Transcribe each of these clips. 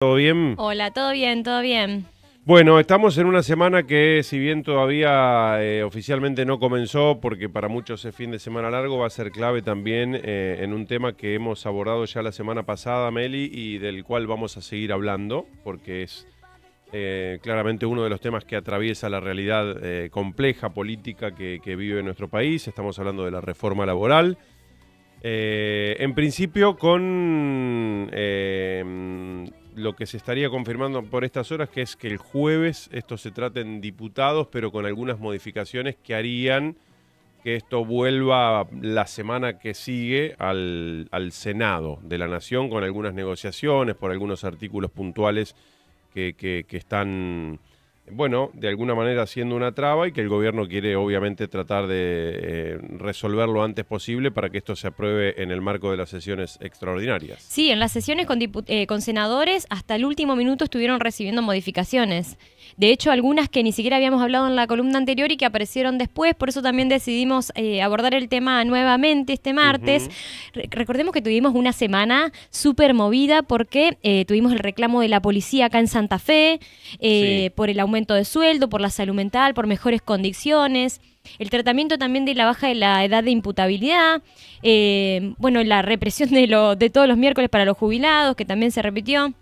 ¿Todo bien? Hola, todo bien, todo bien. Bueno, estamos en una semana que, si bien todavía oficialmente no comenzó, porque para muchos es fin de semana largo, va a ser clave también en un tema que hemos abordado ya la semana pasada, Meli, y del cual vamos a seguir hablando, porque es claramente uno de los temas que atraviesa la realidad compleja política que vive nuestro país. Estamos hablando de la reforma laboral. En principio con lo que se estaría confirmando por estas horas, que es que el jueves esto se trate en diputados, pero con algunas modificaciones que harían que esto vuelva la semana que sigue al Senado de la Nación, con algunas negociaciones por algunos artículos puntuales que están, bueno, de alguna manera siendo una traba y que el gobierno quiere obviamente tratar de resolver lo antes posible para que esto se apruebe en el marco de las sesiones extraordinarias. Sí, en las sesiones con senadores hasta el último minuto estuvieron recibiendo modificaciones. De hecho, algunas que ni siquiera habíamos hablado en la columna anterior y que aparecieron después, por eso también decidimos abordar el tema nuevamente este martes. Ujú. Recordemos que tuvimos una semana súper movida porque tuvimos el reclamo de la policía acá en Santa Fe, Sí. por el aumento de sueldo, por la salud mental, por mejores condiciones. El tratamiento también de la baja de la edad de imputabilidad, bueno, la represión de todos los miércoles para los jubilados, que también se repitió.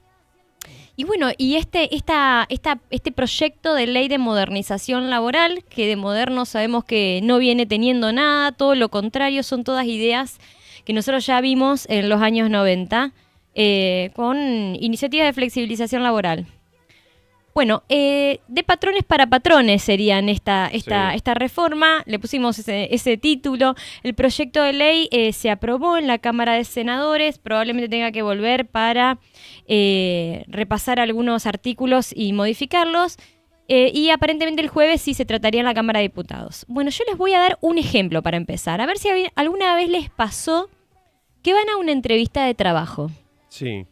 Y bueno, y este proyecto de ley de modernización laboral, que de moderno sabemos que no viene teniendo nada, todo lo contrario, son todas ideas que nosotros ya vimos en los años 90, con iniciativas de flexibilización laboral. Bueno, de patrones para patrones serían Sí. esta reforma. Le pusimos ese título. El proyecto de ley se aprobó en la Cámara de Senadores. Probablemente tenga que volver para repasar algunos artículos y modificarlos. Y aparentemente el jueves sí se trataría en la Cámara de Diputados. Bueno, yo les voy a dar un ejemplo para empezar. A ver si alguna vez les pasó que van a una entrevista de trabajo. Sí.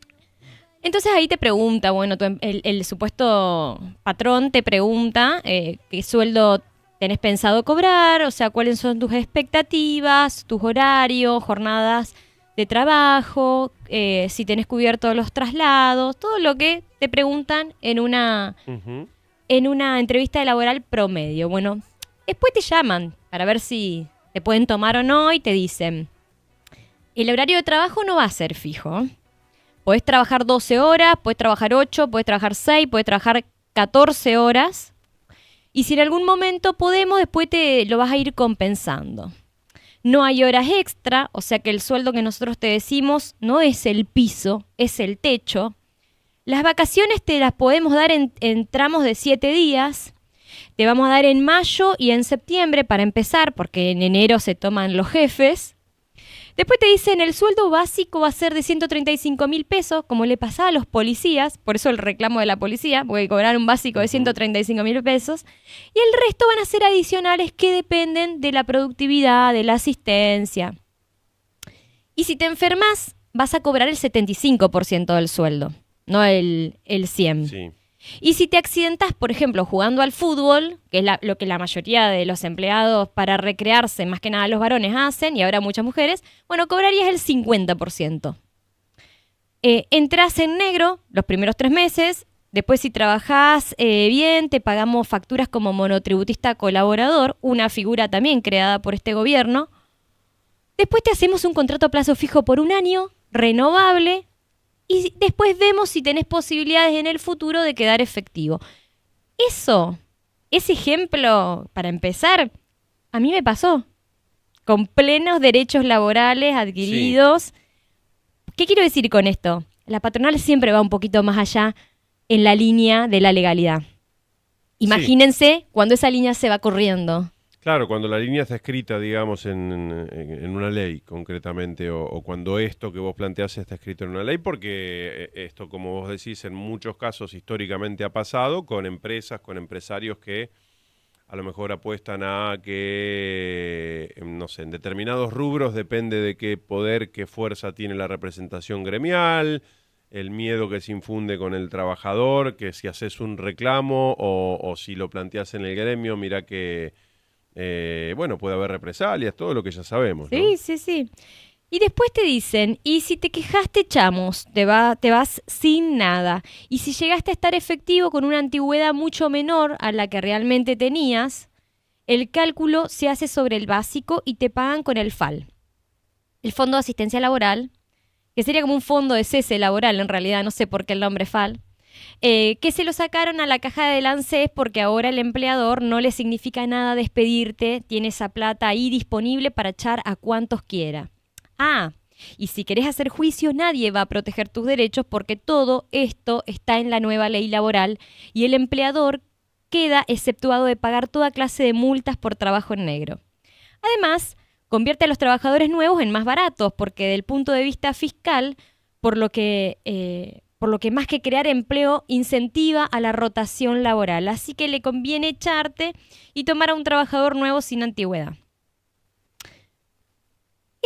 Entonces ahí te pregunta, bueno, el supuesto patrón te pregunta qué sueldo tenés pensado cobrar, o sea, cuáles son tus expectativas, tus horarios, jornadas de trabajo, si tenés cubiertos los traslados, todo lo que te preguntan Ujú. en una entrevista laboral promedio. Bueno, después te llaman para ver si te pueden tomar o no y te dicen, el horario de trabajo no va a ser fijo. Podés trabajar 12 horas, podés trabajar 8, podés trabajar 6, podés trabajar 14 horas. Y si en algún momento podemos, después te lo vas a ir compensando. No hay horas extra, o sea que el sueldo que nosotros te decimos no es el piso, es el techo. Las vacaciones te las podemos dar en tramos de 7 días. Te vamos a dar en mayo y en septiembre para empezar, porque en enero se toman los jefes. Después te dicen el sueldo básico va a ser de 135.000 pesos, como le pasaba a los policías, por eso el reclamo de la policía, porque cobrar un básico de Ujú. 135.000 pesos, y el resto van a ser adicionales que dependen de la productividad, de la asistencia. Y si te enfermas, vas a cobrar el 75% del sueldo, no el 100%. Sí. Y si te accidentas, por ejemplo, jugando al fútbol, que es lo que la mayoría de los empleados para recrearse, más que nada los varones, hacen, y ahora muchas mujeres, bueno, cobrarías el 50%. Entras en negro los primeros 3 meses, después si trabajás bien, te pagamos facturas como monotributista colaborador, una figura también creada por este gobierno. Después te hacemos un contrato a plazo fijo por un año, renovable, y después vemos si tenés posibilidades en el futuro de quedar efectivo. Eso, ese ejemplo, para empezar, a mí me pasó, con plenos derechos laborales Sí. adquiridos. ¿Qué quiero decir con esto? La patronal siempre va un poquito más allá en la línea de la legalidad. Sí. Imagínense cuando esa línea se va corriendo. Claro, cuando la línea está escrita, digamos, en una ley concretamente, o cuando esto que vos planteás está escrito en una ley, porque esto, como vos decís, en muchos casos históricamente ha pasado con empresas, con empresarios que a lo mejor apuestan a que, no sé, en determinados rubros depende de qué poder, qué fuerza tiene la representación gremial, el miedo que se infunde con el trabajador, que si haces un reclamo o si lo planteas en el gremio, mira que, bueno, puede haber represalias, todo lo que ya sabemos, ¿no? Sí, sí, sí. Y después te dicen, y si te quejaste, echamos, te vas sin nada. Y si llegaste a estar efectivo con una antigüedad mucho menor a la que realmente tenías, el cálculo se hace sobre el básico y te pagan con el FAL, el Fondo de Asistencia Laboral, que sería como un fondo de cese laboral en realidad, no sé por qué el nombre FAL, que se lo sacaron a la caja del ANSES porque ahora el empleador no le significa nada despedirte, tiene esa plata ahí disponible para echar a cuantos quiera. Ah, y si querés hacer juicio, nadie va a proteger tus derechos porque todo esto está en la nueva ley laboral y el empleador queda exceptuado de pagar toda clase de multas por trabajo en negro. Además, convierte a los trabajadores nuevos en más baratos porque del punto de vista fiscal, por lo que más que crear empleo, incentiva a la rotación laboral. Así que le conviene echarte y tomar a un trabajador nuevo sin antigüedad.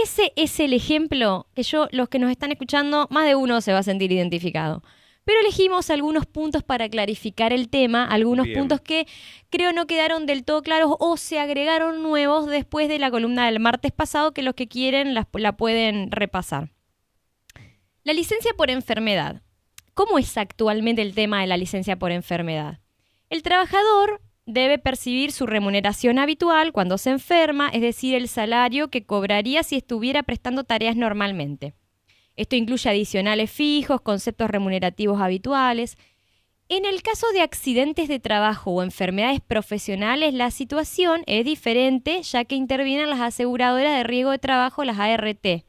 Ese es el ejemplo que los que nos están escuchando, más de uno se va a sentir identificado. Pero elegimos algunos puntos para clarificar el tema, algunos puntos que creo no quedaron del todo claros o se agregaron nuevos después de la columna del martes pasado, que los que quieren la pueden repasar. La licencia por enfermedad. ¿Cómo es actualmente el tema de la licencia por enfermedad? El trabajador debe percibir su remuneración habitual cuando se enferma, es decir, el salario que cobraría si estuviera prestando tareas normalmente. Esto incluye adicionales fijos, conceptos remunerativos habituales. En el caso de accidentes de trabajo o enfermedades profesionales, la situación es diferente, ya que intervienen las aseguradoras de riesgo de trabajo, las ART,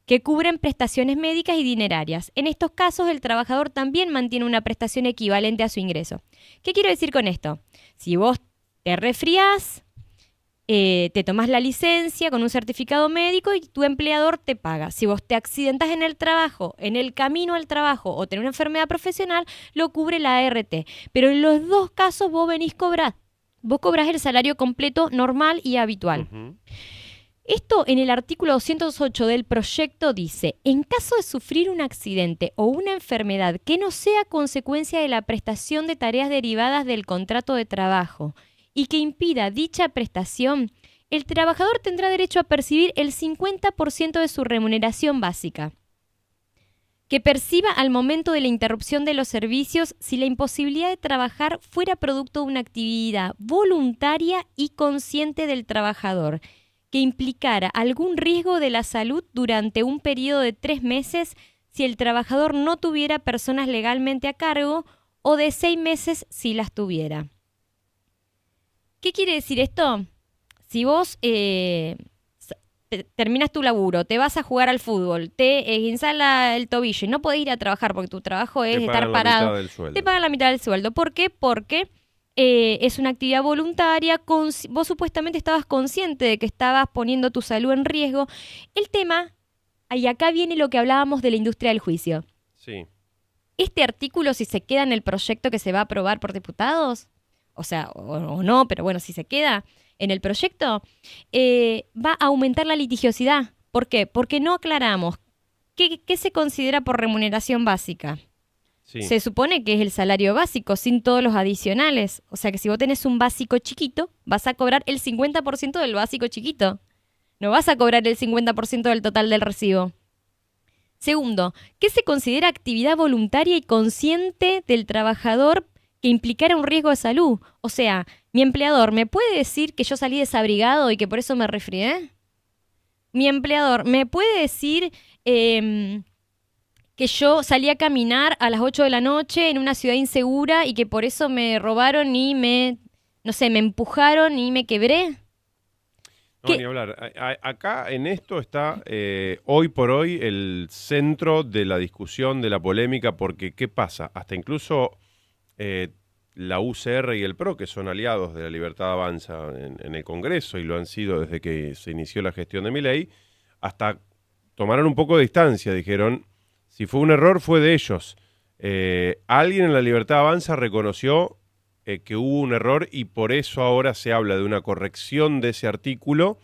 que cubren prestaciones médicas y dinerarias. En estos casos, el trabajador también mantiene una prestación equivalente a su ingreso. ¿Qué quiero decir con esto? Si vos te resfriás, te tomás la licencia con un certificado médico y tu empleador te paga. Si vos te accidentás en el trabajo, en el camino al trabajo o tenés una enfermedad profesional, lo cubre la ART. Pero en los dos casos vos venís cobrar. Vos cobrás el salario completo normal y habitual. Esto en el artículo 208 del proyecto dice, en caso de sufrir un accidente o una enfermedad que no sea consecuencia de la prestación de tareas derivadas del contrato de trabajo y que impida dicha prestación, el trabajador tendrá derecho a percibir el 50% de su remuneración básica, que perciba al momento de la interrupción de los servicios si la imposibilidad de trabajar fuera producto de una actividad voluntaria y consciente del trabajador, que implicara algún riesgo de la salud durante un periodo de 3 meses si el trabajador no tuviera personas legalmente a cargo o de 6 meses si las tuviera. ¿Qué quiere decir esto? Si vos terminas tu laburo, te vas a jugar al fútbol, te esguinzás el tobillo y no podés ir a trabajar porque tu trabajo es estar parado, te pagan la mitad del sueldo. ¿Por qué? Porque es una actividad voluntaria, vos supuestamente estabas consciente de que estabas poniendo tu salud en riesgo. El tema, y acá viene lo que hablábamos de la industria del juicio. Sí. Este artículo, si se queda en el proyecto que se va a aprobar por diputados, o sea, o no, pero bueno, si se queda en el proyecto, va a aumentar la litigiosidad. ¿Por qué? Porque no aclaramos qué se considera por remuneración básica. Sí. Se supone que es el salario básico, sin todos los adicionales. O sea que si vos tenés un básico chiquito, vas a cobrar el 50% del básico chiquito. No vas a cobrar el 50% del total del recibo. Segundo, ¿qué se considera actividad voluntaria y consciente del trabajador que implicara un riesgo de salud? O sea, mi empleador, ¿me puede decir que yo salí desabrigado y que por eso me resfrié? Mi empleador, ¿me puede decir que yo salí a caminar a las 8 de la noche en una ciudad insegura y que por eso me robaron y me empujaron y me quebré? No, ni hablar. Acá en esto está hoy por hoy el centro de la discusión, de la polémica, porque ¿qué pasa? Hasta incluso la UCR y el PRO, que son aliados de la Libertad Avanza en el Congreso y lo han sido desde que se inició la gestión de Milei, hasta tomaron un poco de distancia, dijeron, si fue un error fue de ellos. Alguien en la Libertad Avanza reconoció que hubo un error y por eso ahora se habla de una corrección de ese artículo,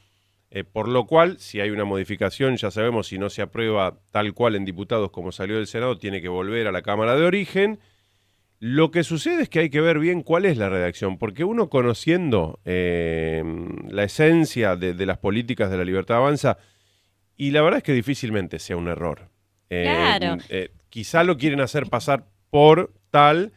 por lo cual, si hay una modificación, ya sabemos, si no se aprueba tal cual en diputados como salió del Senado, tiene que volver a la Cámara de Origen. Lo que sucede es que hay que ver bien cuál es la redacción, porque uno conociendo la esencia de las políticas de la Libertad Avanza Y la verdad es que difícilmente sea un error. Claro. Quizá lo quieren hacer pasar por tal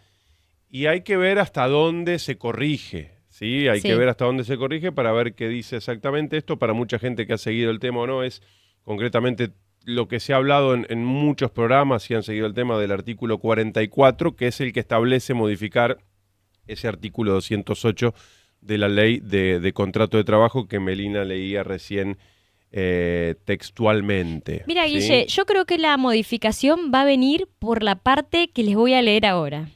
y hay que ver hasta dónde se corrige. Sí, hay que ver hasta dónde se corrige para ver qué dice exactamente esto. Para mucha gente que ha seguido el tema o no, es concretamente lo que se ha hablado en muchos programas y han seguido el tema del artículo 44, que es el que establece modificar ese artículo 208 de la ley de contrato de trabajo que Melina leía recién textualmente. Mira, ¿sí? Guille, yo creo que la modificación va a venir por la parte que les voy a leer ahora.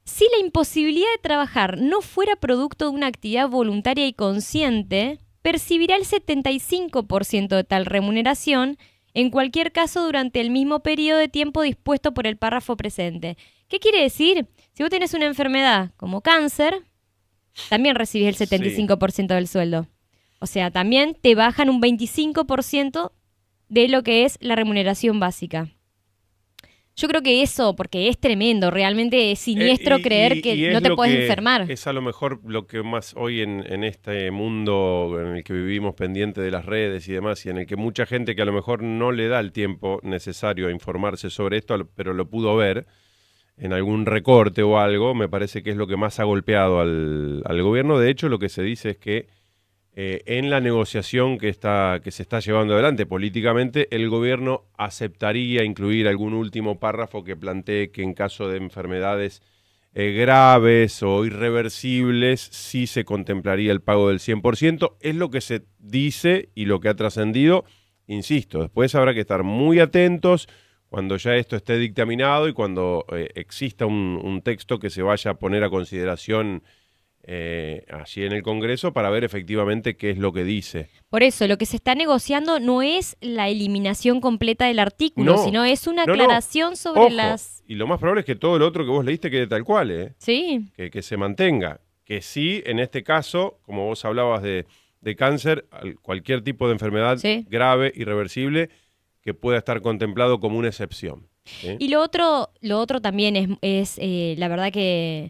Si la imposibilidad de trabajar no fuera producto de una actividad voluntaria y consciente, percibirá el 75% de tal remuneración, en cualquier caso durante el mismo periodo de tiempo dispuesto por el párrafo presente. ¿Qué quiere decir? Si vos tenés una enfermedad como cáncer, también recibís el 75% del sueldo. O sea, también te bajan un 25% de lo que es la remuneración básica. Yo creo que eso, porque es tremendo, realmente es siniestro creer que no te puedes enfermar. Es a lo mejor lo que más hoy en este mundo en el que vivimos pendiente de las redes y demás, y en el que mucha gente que a lo mejor no le da el tiempo necesario a informarse sobre esto, pero lo pudo ver en algún recorte o algo, me parece que es lo que más ha golpeado al gobierno. De hecho, lo que se dice es que en la negociación que se está llevando adelante políticamente, el gobierno aceptaría incluir algún último párrafo que plantee que en caso de enfermedades graves o irreversibles sí se contemplaría el pago del 100%. Es lo que se dice y lo que ha trascendido. Insisto, después habrá que estar muy atentos cuando ya esto esté dictaminado y cuando exista un texto que se vaya a poner a consideración allí en el Congreso para ver efectivamente qué es lo que dice. Por eso, lo que se está negociando no es la eliminación completa del artículo, sino es una aclaración sobre Ojo. las... Y lo más probable es que todo lo otro que vos leíste quede tal cual, ¿eh? Sí. Que se mantenga. Que sí, en este caso, como vos hablabas de cáncer, cualquier tipo de enfermedad grave, irreversible, que pueda estar contemplado como una excepción. ¿sí? Y lo otro también es la verdad que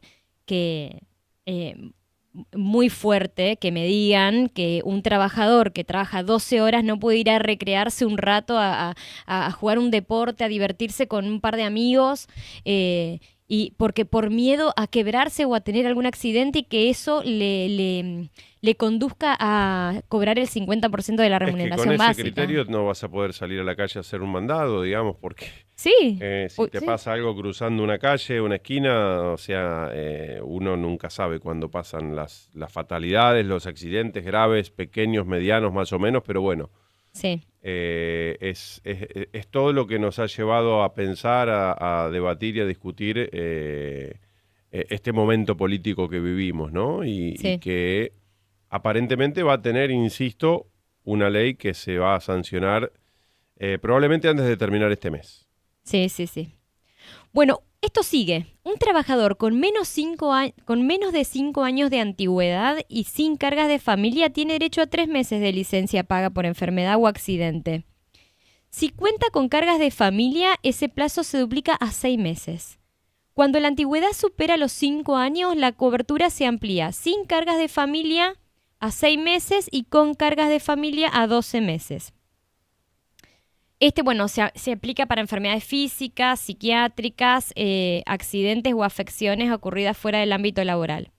muy fuerte que me digan que un trabajador que trabaja 12 horas no puede ir a recrearse un rato, a jugar un deporte, a divertirse con un par de amigos, y porque por miedo a quebrarse o a tener algún accidente y que eso le conduzca a cobrar el 50% de la remuneración básica. Con ese criterio no vas a poder salir a la calle a hacer un mandado, digamos, porque si te pasa algo cruzando una calle, una esquina, o sea, uno nunca sabe cuándo pasan las fatalidades, los accidentes graves, pequeños, medianos, más o menos, pero bueno. Sí. Es todo lo que nos ha llevado a pensar, a debatir y a discutir este momento político que vivimos, ¿no? Y que aparentemente va a tener, insisto, una ley que se va a sancionar probablemente antes de terminar este mes. Sí. Bueno, esto sigue. Un trabajador con menos de 5 años de antigüedad y sin cargas de familia tiene derecho a 3 meses de licencia paga por enfermedad o accidente. Si cuenta con cargas de familia, ese plazo se duplica a 6 meses. Cuando la antigüedad supera los 5 años, la cobertura se amplía sin cargas de familia a 6 meses y con cargas de familia a 12 meses. Se aplica para enfermedades físicas, psiquiátricas, accidentes o afecciones ocurridas fuera del ámbito laboral.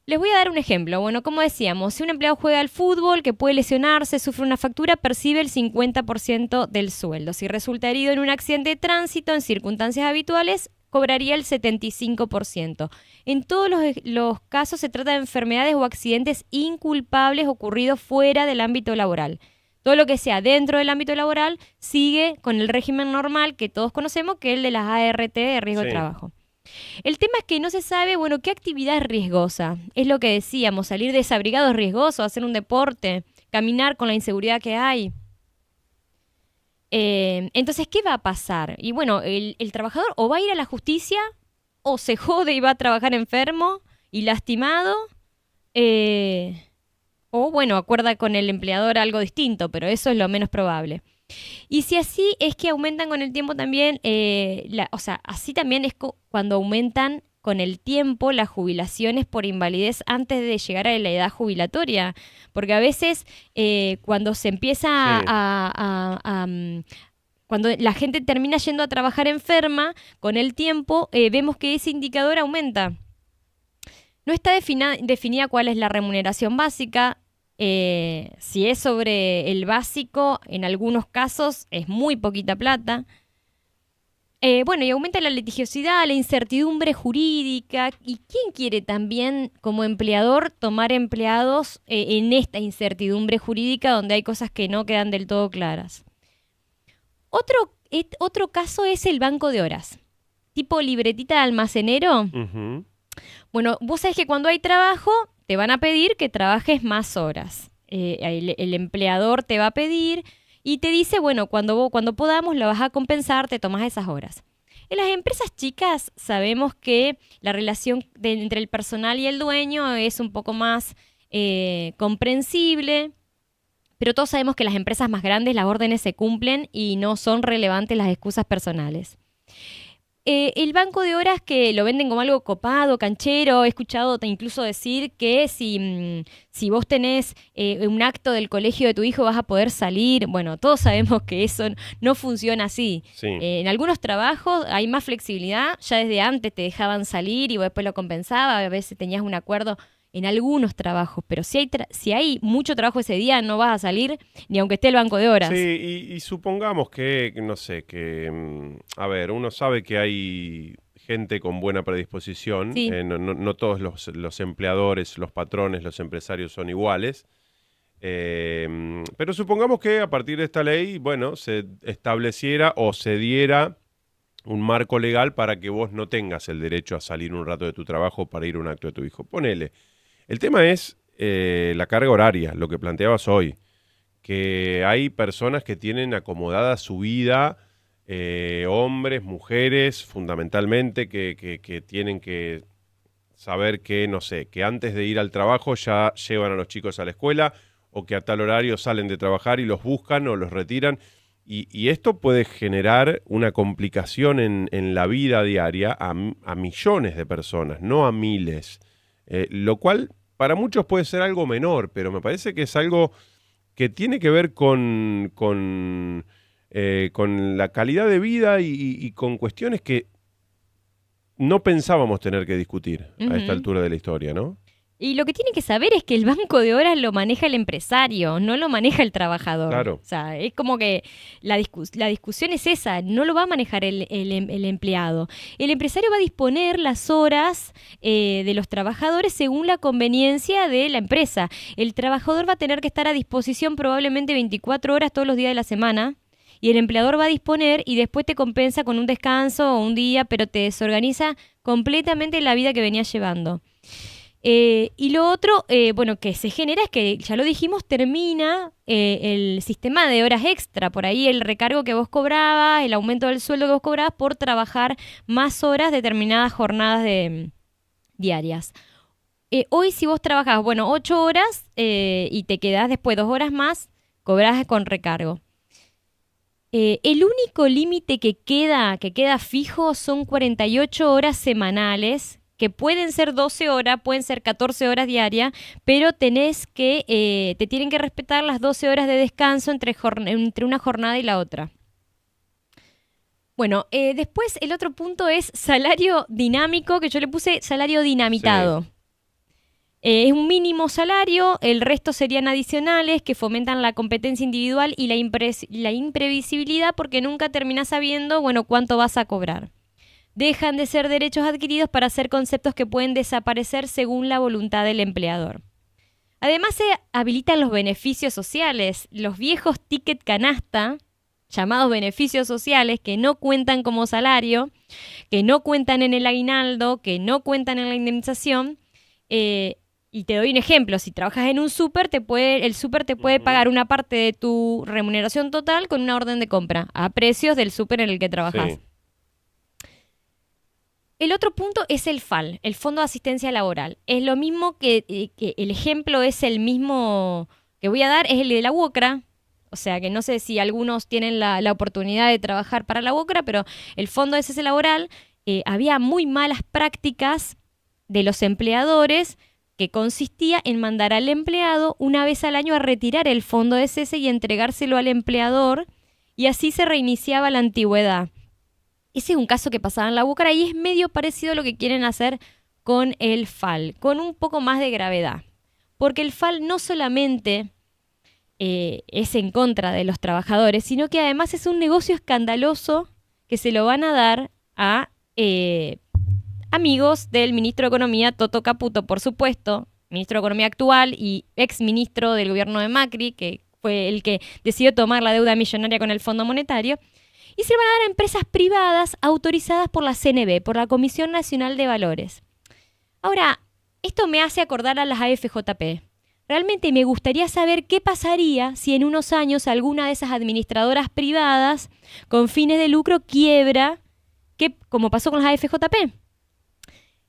Les voy a dar un ejemplo. Bueno, como decíamos, si un empleado juega al fútbol, que puede lesionarse, sufre una fractura, percibe el 50% del sueldo. Si resulta herido en un accidente de tránsito en circunstancias habituales, cobraría el 75%. En todos los casos se trata de enfermedades o accidentes inculpables ocurridos fuera del ámbito laboral. Todo lo que sea dentro del ámbito laboral sigue con el régimen normal que todos conocemos, que es el de las ART de riesgo de trabajo. El tema es que no se sabe, qué actividad es riesgosa. Es lo que decíamos, salir desabrigado es riesgoso, hacer un deporte, caminar con la inseguridad que hay. Entonces, ¿qué va a pasar? Y el trabajador o va a ir a la justicia, o se jode y va a trabajar enfermo y lastimado, o acuerda con el empleador algo distinto, pero eso es lo menos probable. Y si así es que aumentan con el tiempo también, así también es cuando aumentan con el tiempo las jubilaciones por invalidez antes de llegar a la edad jubilatoria. Porque a veces cuando se empieza cuando la gente termina yendo a trabajar enferma, con el tiempo vemos que ese indicador aumenta. No está definida cuál es la remuneración básica. Si es sobre el básico, en algunos casos es muy poquita plata. Y aumenta la litigiosidad, la incertidumbre jurídica. ¿Y quién quiere también, como empleador, tomar empleados en esta incertidumbre jurídica donde hay cosas que no quedan del todo claras? Otro caso es el banco de horas, tipo libretita de almacenero. Ujú. Bueno, vos sabés que cuando hay trabajo, te van a pedir que trabajes más horas. El empleador te va a pedir y te dice, bueno, cuando podamos lo vas a compensar, te tomas esas horas. En las empresas chicas sabemos que la relación entre el personal y el dueño es un poco más comprensible, pero todos sabemos que en las empresas más grandes las órdenes se cumplen y no son relevantes las excusas personales. El banco de horas que lo venden como algo copado, canchero, he escuchado incluso decir que si vos tenés un acto del colegio de tu hijo vas a poder salir. Bueno, todos sabemos que eso no funciona así. Sí. En algunos trabajos hay más flexibilidad, ya desde antes te dejaban salir y vos después lo compensabas, a veces tenías un acuerdo en algunos trabajos, pero si hay mucho trabajo ese día no vas a salir ni aunque esté el banco de horas. Sí, y supongamos que, no sé, a ver, uno sabe que hay gente con buena predisposición, Sí. no todos los empleadores, los patrones, los empresarios son iguales, pero supongamos que a partir de esta ley, bueno, se estableciera o se diera un marco legal para que vos no tengas el derecho a salir un rato de tu trabajo para ir a un acto de tu hijo. Ponele. El tema es la carga horaria, lo que planteabas hoy, que hay personas que tienen acomodada su vida, hombres, mujeres, fundamentalmente, que tienen que saber que, no sé, que antes de ir al trabajo ya llevan a los chicos a la escuela o que a tal horario salen de trabajar y los buscan o los retiran. Y esto puede generar una complicación en la vida diaria a millones de personas, no a miles. Lo cual para muchos puede ser algo menor, pero me parece que es algo que tiene que ver con la calidad de vida y con cuestiones que no pensábamos tener que discutir a esta altura de la historia, ¿no? Y lo que tiene que saber es que el banco de horas lo maneja el empresario, no lo maneja el trabajador. Claro. O sea, es como que la discusión es esa, no lo va a manejar el empleado. El empresario va a disponer las horas de los trabajadores según la conveniencia de la empresa. El trabajador va a tener que estar a disposición probablemente 24 horas todos los días de la semana. Y el empleador va a disponer y después te compensa con un descanso o un día, pero te desorganiza completamente la vida que venías llevando. Y lo otro, que se genera es que, ya lo dijimos, termina el sistema de horas extra. Por ahí el recargo que vos cobrabas, el aumento del sueldo que vos cobrabas por trabajar más horas determinadas jornadas diarias. Hoy si vos trabajás, 8 horas y te quedás después 2 horas más, cobrás con recargo. El único límite que queda fijo son 48 horas semanales, que pueden ser 12 horas, pueden ser 14 horas diarias, pero te tienen que respetar las 12 horas de descanso entre una jornada y la otra. Bueno, después el otro punto es salario dinámico, que yo le puse salario dinamitado. Sí. Es un mínimo salario, el resto serían adicionales que fomentan la competencia individual y la imprevisibilidad porque nunca terminás sabiendo, cuánto vas a cobrar. Dejan de ser derechos adquiridos para ser conceptos que pueden desaparecer según la voluntad del empleador. Además, se habilitan los beneficios sociales, los viejos ticket canasta, llamados beneficios sociales, que no cuentan como salario, que no cuentan en el aguinaldo, que no cuentan en la indemnización. Y te doy un ejemplo, si trabajas en un súper, el súper te puede pagar una parte de tu remuneración total con una orden de compra, a precios del súper en el que trabajas. Sí. El otro punto es el FAL, el Fondo de Asistencia Laboral. Es lo mismo que el ejemplo es el mismo que voy a dar, es el de la UOCRA. O sea, que no sé si algunos tienen la oportunidad de trabajar para la UOCRA, pero el Fondo ese laboral había muy malas prácticas de los empleadores, que consistía en mandar al empleado una vez al año a retirar el fondo de cese y entregárselo al empleador, y así se reiniciaba la antigüedad. Ese es un caso que pasaba en la Búcara y es medio parecido a lo que quieren hacer con el FAL, con un poco más de gravedad. Porque el FAL no solamente es en contra de los trabajadores, sino que además es un negocio escandaloso que se lo van a dar a amigos del ministro de Economía, Toto Caputo, por supuesto, ministro de Economía actual y ex ministro del gobierno de Macri, que fue el que decidió tomar la deuda millonaria con el Fondo Monetario, y se lo van a dar a empresas privadas autorizadas por la CNV, por la Comisión Nacional de Valores. Ahora, esto me hace acordar a las AFJP. Realmente me gustaría saber qué pasaría si en unos años alguna de esas administradoras privadas con fines de lucro quiebra, como pasó con las AFJP.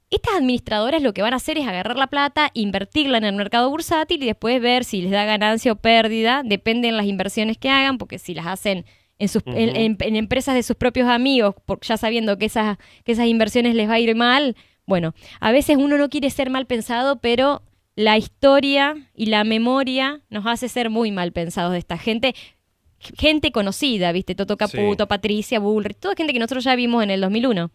Estas administradoras lo que van a hacer es agarrar la plata, invertirla en el mercado bursátil y después ver si les da ganancia o pérdida. Depende de las inversiones que hagan, porque si las hacen en empresas de sus propios amigos, ya sabiendo que esas inversiones les va a ir mal, bueno, a veces uno no quiere ser mal pensado, pero la historia y la memoria nos hace ser muy mal pensados de esta gente conocida, ¿viste? Toto Caputo, sí. Patricia Bullrich, toda gente que nosotros ya vimos en el 2001.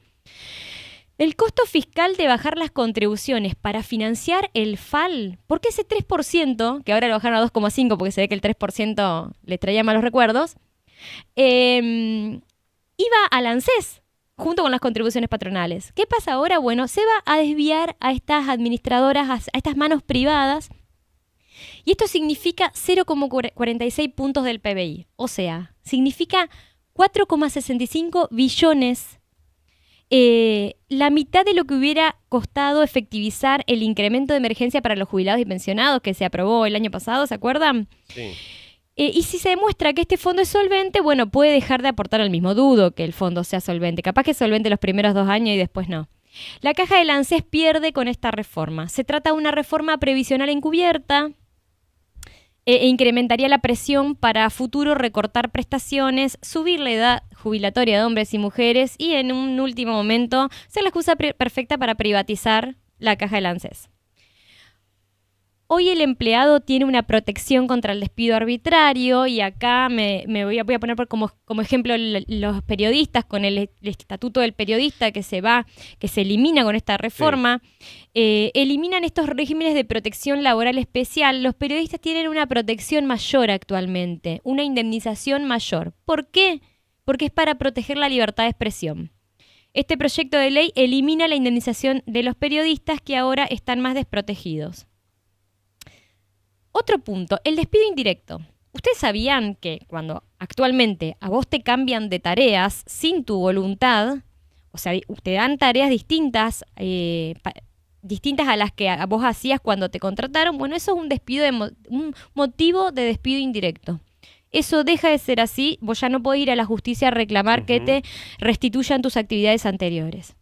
El costo fiscal de bajar las contribuciones para financiar el FAL, porque ese 3%, que ahora lo bajaron a 2,5% porque se ve que el 3% les traía malos recuerdos, iba al ANSES junto con las contribuciones patronales. ¿Qué pasa ahora? Bueno, se va a desviar a estas administradoras, a estas manos privadas, y esto significa 0,46 puntos del PBI. O sea, significa 4,65 billones. La mitad de lo que hubiera costado efectivizar el incremento de emergencia para los jubilados y pensionados que se aprobó el año pasado, ¿se acuerdan? Sí. Y si se demuestra que este fondo es solvente, bueno, puede dejar de aportar al mismo. Dudo que el fondo sea solvente. Capaz que es solvente los primeros 2 años y después no. La caja del ANSES pierde con esta reforma. Se trata de una reforma previsional encubierta e incrementaría la presión para futuro recortar prestaciones, subir la edad jubilatoria de hombres y mujeres y en un último momento ser la excusa perfecta para privatizar la caja del ANSES. Hoy el empleado tiene una protección contra el despido arbitrario y acá me voy a poner como ejemplo los periodistas con el estatuto del periodista que se elimina con esta reforma. Sí. Eliminan estos regímenes de protección laboral especial. Los periodistas tienen una protección mayor actualmente, una indemnización mayor. ¿Por qué? Porque es para proteger la libertad de expresión. Este proyecto de ley elimina la indemnización de los periodistas que ahora están más desprotegidos. Otro punto, el despido indirecto. ¿Ustedes sabían que cuando actualmente a vos te cambian de tareas sin tu voluntad, o sea, te dan tareas distintas a las que vos hacías cuando te contrataron? Bueno, eso es un motivo de despido indirecto. Eso deja de ser así, vos ya no podés ir a la justicia a reclamar que te restituyan tus actividades anteriores.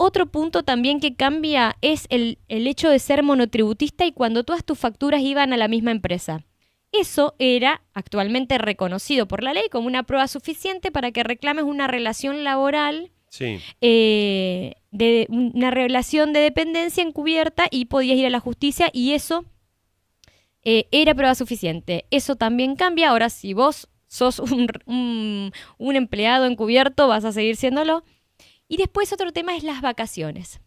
Otro punto también que cambia es el hecho de ser monotributista y cuando todas tus facturas iban a la misma empresa. Eso era actualmente reconocido por la ley como una prueba suficiente para que reclames una relación laboral, sí. Una relación de dependencia encubierta y podías ir a la justicia y eso era prueba suficiente. Eso también cambia. Ahora, si vos sos un empleado encubierto, vas a seguir siéndolo. Y después otro tema es las vacaciones.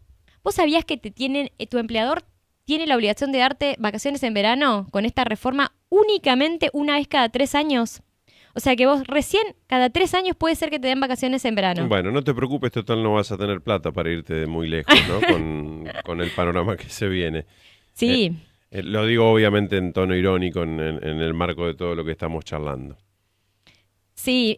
¿Vos sabías que tu empleador tiene la obligación de darte vacaciones en verano con esta reforma únicamente una vez cada 3 años? O sea que vos recién cada 3 años puede ser que te den vacaciones en verano. Bueno, no te preocupes, total no vas a tener plata para irte de muy lejos, ¿no? con el panorama que se viene. Sí. Lo digo obviamente en tono irónico en el marco de todo lo que estamos charlando. Sí,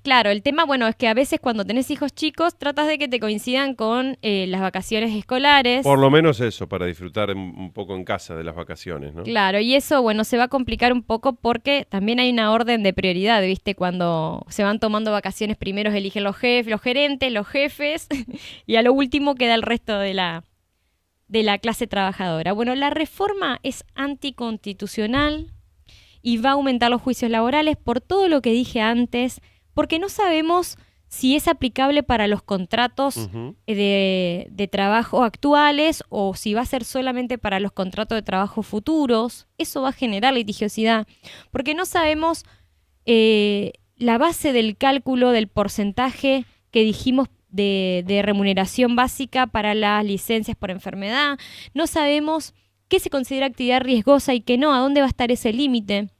claro, el tema, bueno, es que a veces cuando tenés hijos chicos tratas de que te coincidan con las vacaciones escolares. Por lo menos eso, para disfrutar un poco en casa de las vacaciones, ¿no? Claro, y eso, bueno, se va a complicar un poco porque también hay una orden de prioridad, ¿viste? Cuando se van tomando vacaciones, primero eligen los gerentes, los jefes, y a lo último queda el resto de la clase trabajadora. Bueno, la reforma es anticonstitucional y va a aumentar los juicios laborales por todo lo que dije antes, porque no sabemos si es aplicable para los contratos de trabajo actuales o si va a ser solamente para los contratos de trabajo futuros. Eso va a generar litigiosidad, porque no sabemos la base del cálculo del porcentaje que dijimos de remuneración básica para las licencias por enfermedad. No sabemos qué se considera actividad riesgosa y qué no, a dónde va a estar ese límite.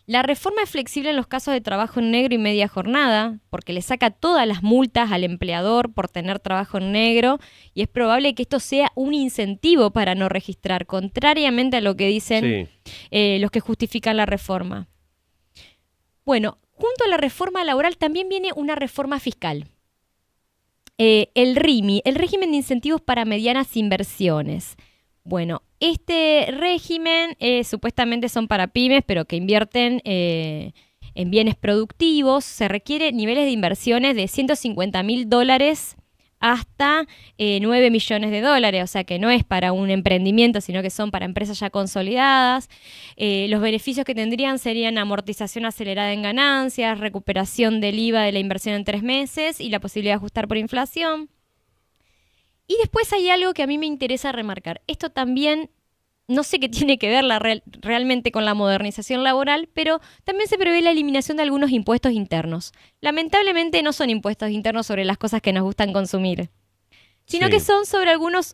La reforma es flexible en los casos de trabajo en negro y media jornada, porque le saca todas las multas al empleador por tener trabajo en negro, y es probable que esto sea un incentivo para no registrar, contrariamente a lo que dicen los que justifican la reforma. Bueno, junto a la reforma laboral también viene una reforma fiscal. El RIMI, el régimen de incentivos para medianas inversiones. Bueno, este régimen supuestamente son para pymes, pero que invierten en bienes productivos. Se requiere niveles de inversiones de $150.000 hasta 9 millones de dólares, o sea que no es para un emprendimiento, sino que son para empresas ya consolidadas. Los beneficios que tendrían serían amortización acelerada en ganancias, recuperación del IVA de la inversión en 3 meses y la posibilidad de ajustar por inflación. Y después hay algo que a mí me interesa remarcar. Esto también, no sé qué tiene que ver realmente con la modernización laboral, pero también se prevé la eliminación de algunos impuestos internos. Lamentablemente no son impuestos internos sobre las cosas que nos gustan consumir, sino que son sobre algunas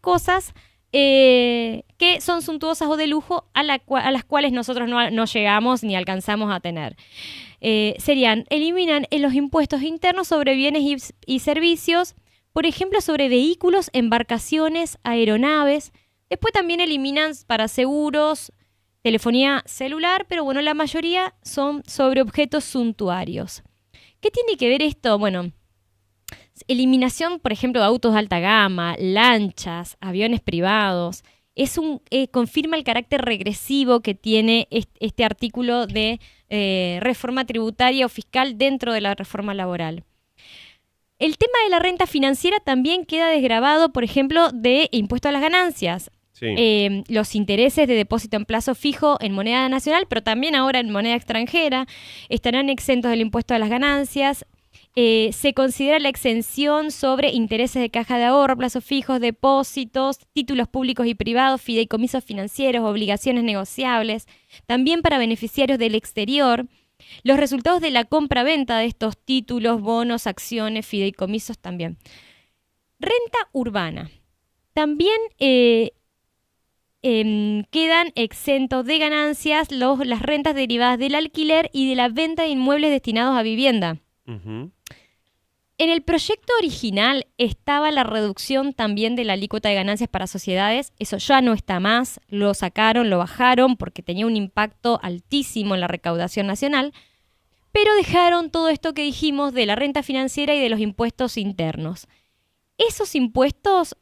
cosas que son suntuosas o de lujo a las cuales nosotros no llegamos ni alcanzamos a tener. Eliminan los impuestos internos sobre bienes y servicios, por ejemplo, sobre vehículos, embarcaciones, aeronaves. Después también eliminan para seguros, telefonía celular, pero bueno, la mayoría son sobre objetos suntuarios. ¿Qué tiene que ver esto? Bueno, eliminación, por ejemplo, de autos de alta gama, lanchas, aviones privados. Confirma el carácter regresivo que tiene este artículo de reforma tributaria o fiscal dentro de la reforma laboral. El tema de la renta financiera también queda desgravado, por ejemplo, de impuesto a las ganancias. Sí. Los intereses de depósito en plazo fijo en moneda nacional, pero también ahora en moneda extranjera, estarán exentos del impuesto a las ganancias. Se considera la exención sobre intereses de caja de ahorro, plazos fijos, depósitos, títulos públicos y privados, fideicomisos financieros, obligaciones negociables, también para beneficiarios del exterior. Los resultados de la compra-venta de estos títulos, bonos, acciones, fideicomisos también. Renta urbana. También quedan exentos de ganancias las rentas derivadas del alquiler y de la venta de inmuebles destinados a vivienda. En el proyecto original estaba la reducción también de la alícuota de ganancias para sociedades. Eso ya no está más, lo sacaron, lo bajaron porque tenía un impacto altísimo en la recaudación nacional, pero dejaron todo esto que dijimos de la renta financiera y de los impuestos internos. Esos impuestos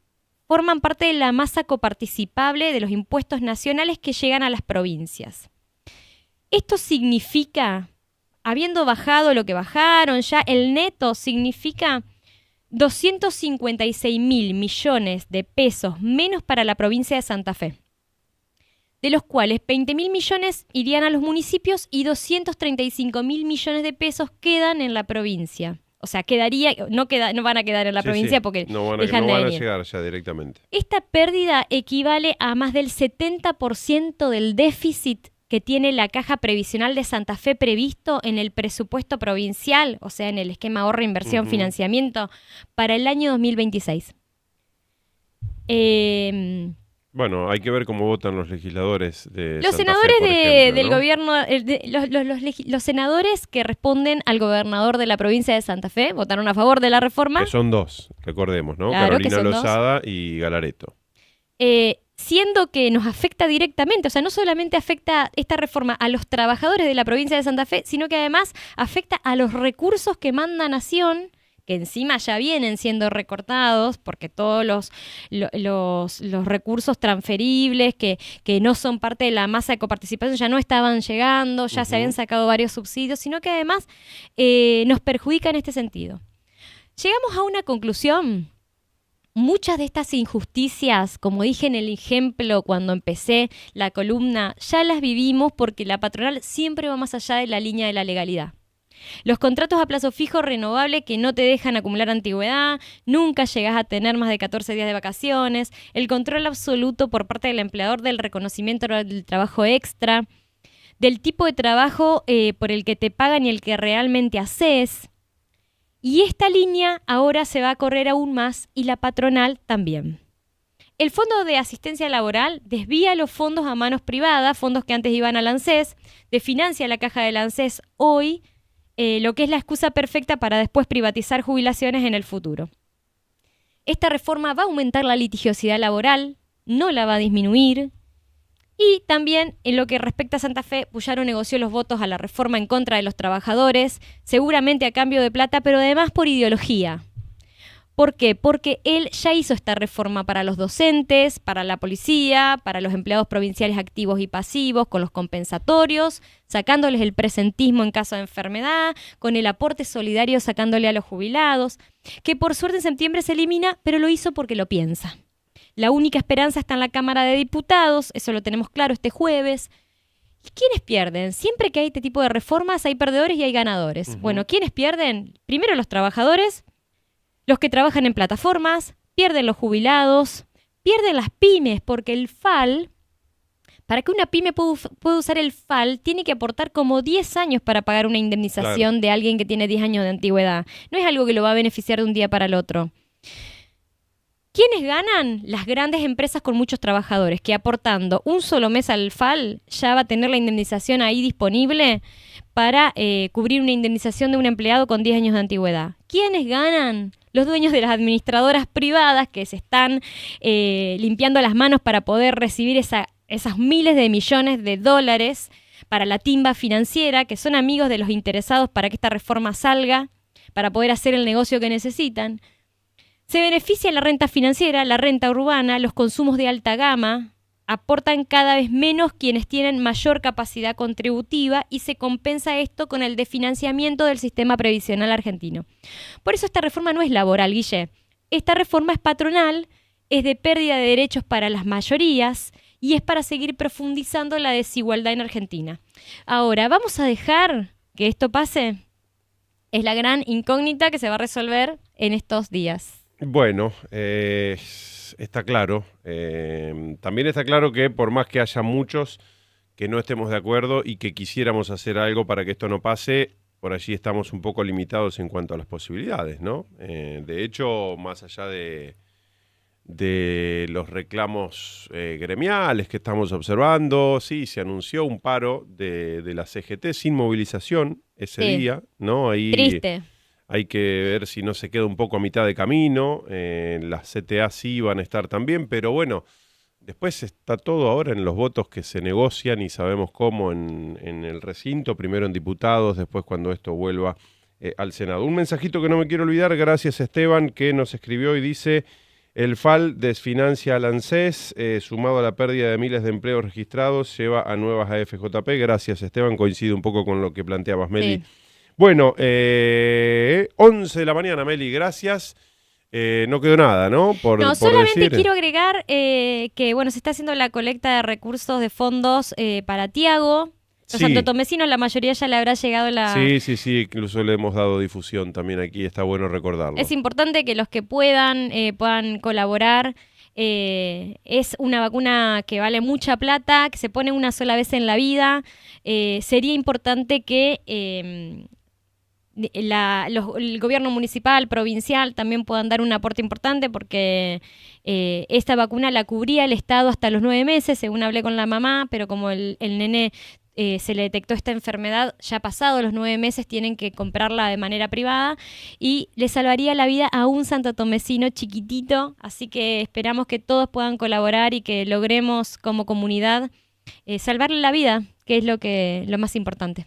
forman parte de la masa coparticipable de los impuestos nacionales que llegan a las provincias. Esto significa, habiendo bajado lo que bajaron, ya el neto significa 256.000 millones de pesos menos para la provincia de Santa Fe, de los cuales 20.000 millones irían a los municipios y 235.000 millones de pesos quedan en la provincia. O sea, no van a quedar en la provincia porque no van a llegar ya directamente. Esta pérdida equivale a más del 70% del déficit que tiene la Caja Previsional de Santa Fe previsto en el presupuesto provincial, o sea, en el esquema ahorro, inversión, financiamiento, para el año 2026. Bueno, hay que ver cómo votan los legisladores de los Santa senadores Fe, por ejemplo, del ¿no? gobierno, los senadores que responden al gobernador de la provincia de Santa Fe votaron a favor de la reforma. Que son dos, recordemos, ¿no? Claro, Carolina Lozada y Galaretto. Siendo que nos afecta directamente, o sea, no solamente afecta esta reforma a los trabajadores de la provincia de Santa Fe, sino que además afecta a los recursos que manda Nación, que encima ya vienen siendo recortados, porque todos los recursos transferibles que no son parte de la masa de coparticipación ya no estaban llegando, ya se habían sacado varios subsidios, sino que además nos perjudica en este sentido. Llegamos a una conclusión. Muchas de estas injusticias, como dije en el ejemplo cuando empecé la columna, ya las vivimos porque la patronal siempre va más allá de la línea de la legalidad. Los contratos a plazo fijo renovable que no te dejan acumular antigüedad, nunca llegás a tener más de 14 días de vacaciones, el control absoluto por parte del empleador del reconocimiento del trabajo extra, del tipo de trabajo por el que te pagan y el que realmente haces. Y esta línea ahora se va a correr aún más y la patronal también. El Fondo de Asistencia Laboral desvía los fondos a manos privadas, fondos que antes iban al ANSES, desfinancia la caja del ANSES hoy, lo que es la excusa perfecta para después privatizar jubilaciones en el futuro. Esta reforma va a aumentar la litigiosidad laboral, no la va a disminuir. Y también en lo que respecta a Santa Fe, Puyaro negoció los votos a la reforma en contra de los trabajadores, seguramente a cambio de plata, pero además por ideología. ¿Por qué? Porque él ya hizo esta reforma para los docentes, para la policía, para los empleados provinciales activos y pasivos, con los compensatorios, sacándoles el presentismo en caso de enfermedad, con el aporte solidario sacándole a los jubilados, que por suerte en septiembre se elimina, pero lo hizo porque lo piensa. La única esperanza está en la Cámara de Diputados, eso lo tenemos claro este jueves. ¿Y quiénes pierden? Siempre que hay este tipo de reformas hay perdedores y hay ganadores. Bueno, ¿quiénes pierden? Primero los trabajadores, los que trabajan en plataformas, pierden los jubilados, pierden las pymes, porque el FAL, para que una pyme pueda usar el FAL, tiene que aportar como 10 años para pagar una indemnización de alguien que tiene 10 años de antigüedad. No es algo que lo va a beneficiar de un día para el otro. ¿Quiénes ganan? Las grandes empresas con muchos trabajadores, que aportando un solo mes al FAL ya va a tener la indemnización ahí disponible para cubrir una indemnización de un empleado con 10 años de antigüedad. ¿Quiénes ganan? Los dueños de las administradoras privadas que se están limpiando las manos para poder recibir esas miles de millones de dólares para la timba financiera, que son amigos de los interesados para que esta reforma salga, para poder hacer el negocio que necesitan. Se beneficia la renta financiera, la renta urbana, los consumos de alta gama, aportan cada vez menos quienes tienen mayor capacidad contributiva y se compensa esto con el desfinanciamiento del sistema previsional argentino. Por eso esta reforma no es laboral, Guille. Esta reforma es patronal, es de pérdida de derechos para las mayorías y es para seguir profundizando la desigualdad en Argentina. Ahora, ¿vamos a dejar que esto pase? Es la gran incógnita que se va a resolver en estos días. Bueno, está claro. También está claro que por más que haya muchos que no estemos de acuerdo y que quisiéramos hacer algo para que esto no pase, por allí estamos un poco limitados en cuanto a las posibilidades, ¿no? De hecho, más allá de los reclamos gremiales que estamos observando, sí, se anunció un paro de la CGT sin movilización ese día, ¿no? Ahí, triste. Hay que ver si no se queda un poco a mitad de camino. Las CTA sí van a estar también, pero bueno, después está todo ahora en los votos que se negocian y sabemos cómo en el recinto, primero en diputados, después cuando esto vuelva al Senado. Un mensajito que no me quiero olvidar, gracias Esteban, que nos escribió y dice: el FAL desfinancia al ANSES, sumado a la pérdida de miles de empleos registrados, lleva a nuevas AFJP. Gracias Esteban, coincide un poco con lo que planteabas, Meli. Sí. Bueno, 11 de la mañana, Meli, gracias. No quedó nada, ¿no? No, solamente quiero agregar que, bueno, se está haciendo la colecta de recursos de fondos para Tiago. Los santotomecinos, la mayoría ya le habrá llegado la... Sí, incluso le hemos dado difusión también aquí, está bueno recordarlo. Es importante que los que puedan colaborar. Es una vacuna que vale mucha plata, que se pone una sola vez en la vida. Sería importante que... el gobierno municipal, provincial también puedan dar un aporte importante porque esta vacuna la cubría el Estado hasta los 9 meses, según hablé con la mamá, pero como el nene se le detectó esta enfermedad, ya pasado los 9 meses tienen que comprarla de manera privada y le salvaría la vida a un santotomecino chiquitito, así que esperamos que todos puedan colaborar y que logremos como comunidad salvarle la vida, que es lo más importante.